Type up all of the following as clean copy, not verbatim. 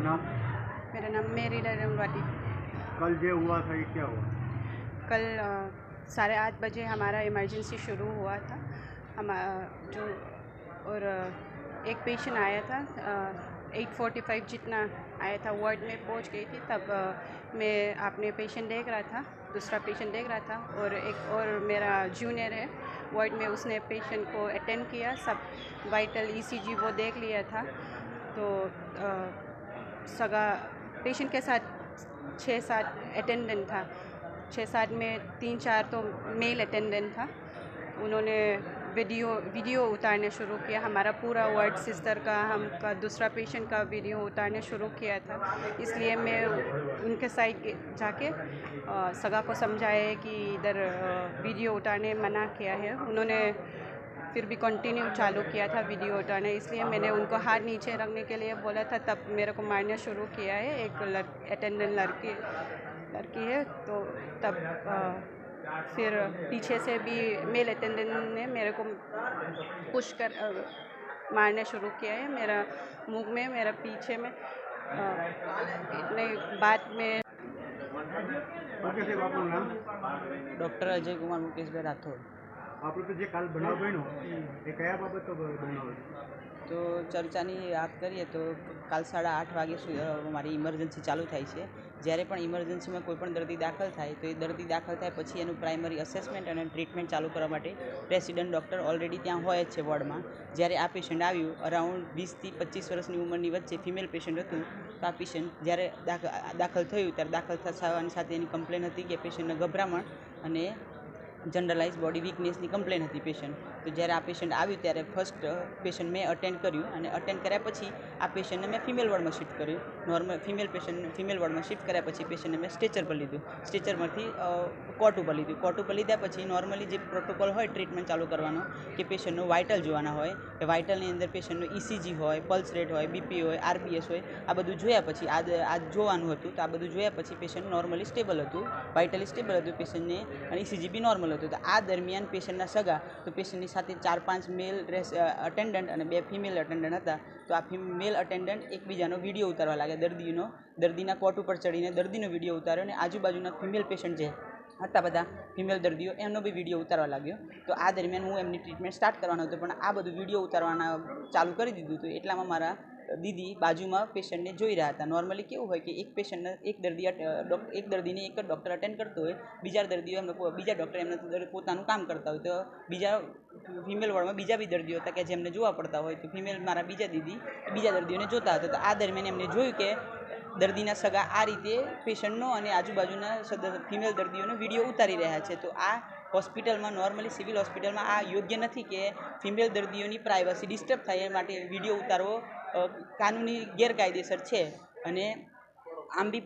नाम? मेरा नाम मेरी रंगवाटी। कल जो हुआ था ये क्या हुआ? कल 8:30 बजे हमारा इमरजेंसी शुरू हुआ था। हम जो और एक पेशेंट आया था 8:45 जितना आया था, वार्ड में पहुंच गई थी तब मैं अपने पेशेंट देख रहा था, दूसरा पेशेंट देख रहा था और एक और मेरा जूनियर है वार्ड में, उसने पेशेंट को अटेंड किया, सब वाइटल ईसीजी वो देख लिया था। तो सगा पेशेंट के साथ 6-7 अटेंडेंट था, 6-7 में 3-4 तो मेल अटेंडेंट था। उन्होंने वीडियो उतारने शुरू किया, हमारा पूरा वार्ड सिस्टर का, हमका दूसरा पेशेंट का वीडियो उतारने शुरू किया था। इसलिए मैं उनके साइड जाके सगा को समझाया कि इधर वीडियो उतारने मना किया है। उन्होंने फिर भी कंटिन्यू चालू किया था वीडियो उतारना, इसलिए मैंने उनको हाथ नीचे रखने के लिए बोला था, तब मेरे को मारना शुरू किया है। एक अटेंडेंट लड़की है, तो तब फिर पीछे से भी मेल अटेंडेंट ने मेरे को पुश कर मारना शुरू किया है, मेरा मुंह में, मेरा पीछे में। इतने बाद में ઓકે સાહેબ, આપનું નામ? डॉक्टर अजय कुमार मुकेश भाई राठौड़। આપણે તો જે કાલ બનાવ બન્યો એ કયા બાબત બનાવ? તો ચર્ચાની વાત કરીએ તો કાલ 8:30 વાગે મારી ઇમરજન્સી ચાલુ થાય છે। જ્યારે પણ ઇમરજન્સીમાં કોઈપણ દર્દી દાખલ થાય તો એ દર્દી દાખલ થાય પછી એનું પ્રાઇમરી અસેસમેન્ટ અને ટ્રીટમેન્ટ ચાલુ કરવા માટે રેસિડન્ટ ડૉક્ટર ઓલરેડી ત્યાં હોય જ છે વોર્ડમાં। જ્યારે આ પેશન્ટ આવ્યું અરાઉન્ડ 20 થી 25 વર્ષની ઉંમરની વચ્ચે ફિમેલ પેશન્ટ હતું। તો આ પેશન્ટ જ્યારે દાખલ થયું ત્યારે દાખલ થવાની સાથે એની કમ્પ્લેન હતી કે પેશન્ટને ગભરામણ અને જનરલાઇઝ બોડી વીકનેસની કમ્પ્લેન હતી પેશન્ટ। તો જ્યારે આ પેશન્ટ આવ્યું ત્યારે ફર્સ્ટ પેશન્ટ મેં અટેન્ડ કર્યું અને અટેન્ડ કર્યા પછી આ પેશન્ટને મેં ફિમેલ વોર્ડમાં શિફ્ટ કર્યું। નોર્મલ ફિમેલ વોર્ડમાં શિફ્ટ કર્યા પછી પેશન્ટને મેં સ્ટ્રેચર પર લીધું, સ્ટ્રેચરમાંથી કોટ ઉપર લીધું। કોટ ઉપર લીધા પછી નોર્મલી જે પ્રોટોકોલ હોય ટ્રીટમેન્ટ ચાલુ કરવાનો કે પેશન્ટનું વાઇટલ જોવાના હોય, કે વાઇટલની અંદર પેશન્ટનું ઇસીજી હોય, પલ્સ રેટ હોય, બીપી હોય, આરબીએસ હોય, આ બધું જોયા પછી આ જોવાનું હતું। તો આ બધું જોયા પછી પેશન્ટ નોર્મલી સ્ટેબલ હતું, વાઇટલી સ્ટેબલ હતું પેશન્ટને અને ઇસીજી બી નોર્મલ હતું। તો આ દરમિયાન પેશન્ટના સગા, તો પેશન્ટની સાથે 4-5 મેલ અટેન્ડન્ટ અને 2 ફિમેલ અટેન્ડન્ટ હતા। તો આ મેલ અટેન્ડન્ટ એકબીજાનો વિડીયો ઉતારવા લાગ્યા, દર્દીના કોટ ઉપર ચડીને દર્દીનો વિડીયો ઉતાર્યો અને આજુબાજુના ફિમેલ પેશન્ટ જે હતા બધા ફિમેલ દર્દીઓ એમનો બી વિડીયો ઉતારવા લાગ્યો। તો આ દરમિયાન હું એમની ટ્રીટમેન્ટ સ્ટાર્ટ કરવાનો હતો, પણ આ બધું વિડીયો ઉતારવાના ચાલુ કરી દીધું હતું। એટલામાં મારા દીદી બાજુમાં પેશન્ટને જોઈ રહ્યા હતા। નોર્મલી કેવું હોય કે એક પેશન્ટને એક દર્દીને એક જ ડૉક્ટર અટેન્ડ કરતો હોય, બીજા ડૉક્ટર એમને પોતાનું કામ કરતા હોય। તો બીજા ફિમેલ વોર્ડમાં બીજા બી દર્દીઓ હતા કે જેમને જોવા પડતા હોય, તો ફિમેલ મારા બીજા દીદી બીજા દર્દીઓને જોતા હતા। તો આ દરમિયાન એમને જોયું કે દર્દીના સગા આ રીતે પેશન્ટનો અને આજુબાજુના ફિમેલ દર્દીઓનો વિડીયો ઉતારી રહ્યા છે। તો આ હોસ્પિટલમાં નોર્મલી સિવિલ હોસ્પિટલમાં આ યોગ્ય નથી કે ફિમેલ દર્દીઓની પ્રાઇવસી ડિસ્ટર્બ થાય એ માટે વિડીયો ઉતારવો કાનૂની ગેરકાયદેસર છે અને આમ બી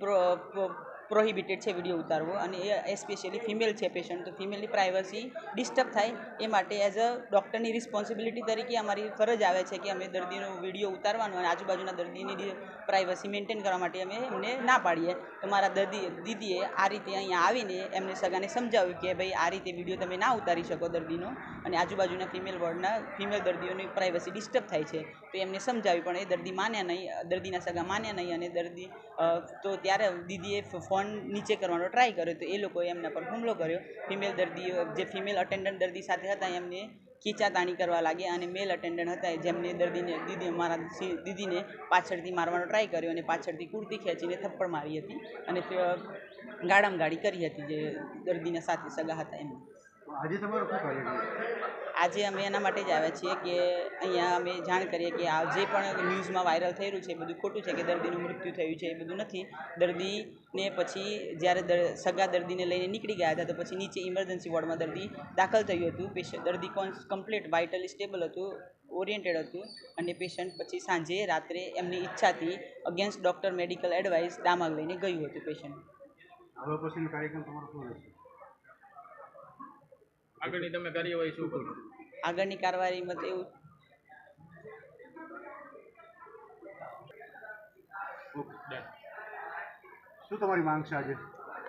પ્રોહિબિટેડ છે વિડીયો ઉતારવો, અને એ એસ્પેશિયલી ફિમેલ છે પેશન્ટ, તો ફિમેલની પ્રાઇવસી ડિસ્ટર્બ થાય એ માટે એઝ અ ડૉક્ટરની રિસ્પોન્સિબિલિટી તરીકે અમારી ફરજ આવે છે કે અમે દર્દીનો વિડીયો ઉતારવાનો અને આજુબાજુના દર્દીની પ્રાઇવસી મેન્ટેન કરવા માટે અમે એમને ના પાડીએ। તો મારા દીદીએ આ રીતે અહીંયા આવીને એમને સગાને સમજાવ્યું કે ભાઈ આ રીતે વિડીયો તમે ના ઉતારી શકો દર્દીનો, અને આજુબાજુના ફિમેલ વોર્ડના ફિમેલ દર્દીઓની પ્રાઇવસી ડિસ્ટર્બ થાય છે। તો એમને સમજાવ્યું પણ એ દર્દી માન્યા નહીં, દર્દીના સગા માન્યા નહીં, અને તો ત્યારે દીદીએ ફોન નીચે કરવાનો ટ્રાય કર્યો, તો એ લોકોએ એમના પર હુમલો કર્યો। જે ફિમેલ અટેન્ડન્ટ દર્દી સાથે હતા એમને ખીચાતાણી કરવા લાગ્યા, અને મેલ અટેન્ડન્ટ હતા જેમને મારા દીદીને પાછળથી મારવાનો ટ્રાય કર્યો અને પાછળથી કુર્તી ખેંચીને થપ્પડ મારી હતી અને ગાળામગાળી કરી હતી જે દર્દીના સાથે સગા હતા એમને। આજે તમારું શું કાર્ય છે? આજે અમે એના માટે જ આવ્યા છીએ કે અહીંયા અમે જાણ કરીએ કે આ જે પણ ન્યૂઝમાં વાયરલ થઈ રહ્યું છે એ બધું ખોટું છે, કે દર્દીનું મૃત્યુ થયું છે, એ બધું નથી। દર્દીને પછી જ્યારે સગા દર્દીને લઈને નીકળી ગયા હતા તો પછી નીચે ઇમરજન્સી વોર્ડમાં દર્દી દાખલ થયું હતું। દર્દી કમ્પ્લીટ વાઇટલી સ્ટેબલ હતું, ઓરિએન્ટેડ હતું, અને પેશન્ટ પછી સાંજે રાત્રે એમની ઈચ્છાથી અગેન્સ્ટ ડૉક્ટર મેડિકલ એડવાઇસ દામાગ લઈને ગયું હતું પેશન્ટ। હવે પછીનો કાર્યક્રમ તમારો શું રહેશે? આગળની તમે કાર્યવાહી શું કરો? આગળની કાર્યવાહીમાં તો એવું શું તમારી માંગ છે આજે?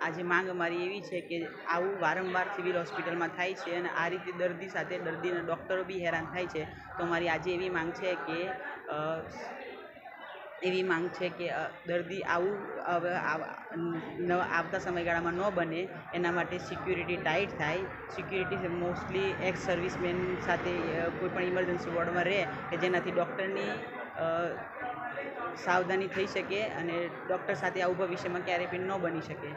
આજે માંગ અમારી એવી છે કે આવું વારંવાર સિવિલ હોસ્પિટલમાં થાય છે અને આ રીતે દર્દી સાથે દર્દીના ડૉક્ટરો બી હેરાન થાય છે। તો અમારી આજે એવી માંગ છે કે એવી માંગ છે કે દર્દી આવું હવે આવતા સમયગાળામાં ન બને એના માટે સિક્યુરિટી ટાઈટ થાય. સિક્યુરિટી મોસ્ટલી એક્સ સર્વિસમેન સાથે કોઈ પણ ઇમરજન્સી વોર્ડમાં રહે કે જેનાથી ડૉક્ટરની સાવધાની થઈ શકે અને ડૉક્ટર સાથે આવું ભવિષ્યમાં ક્યારેય પણ ન બની શકે.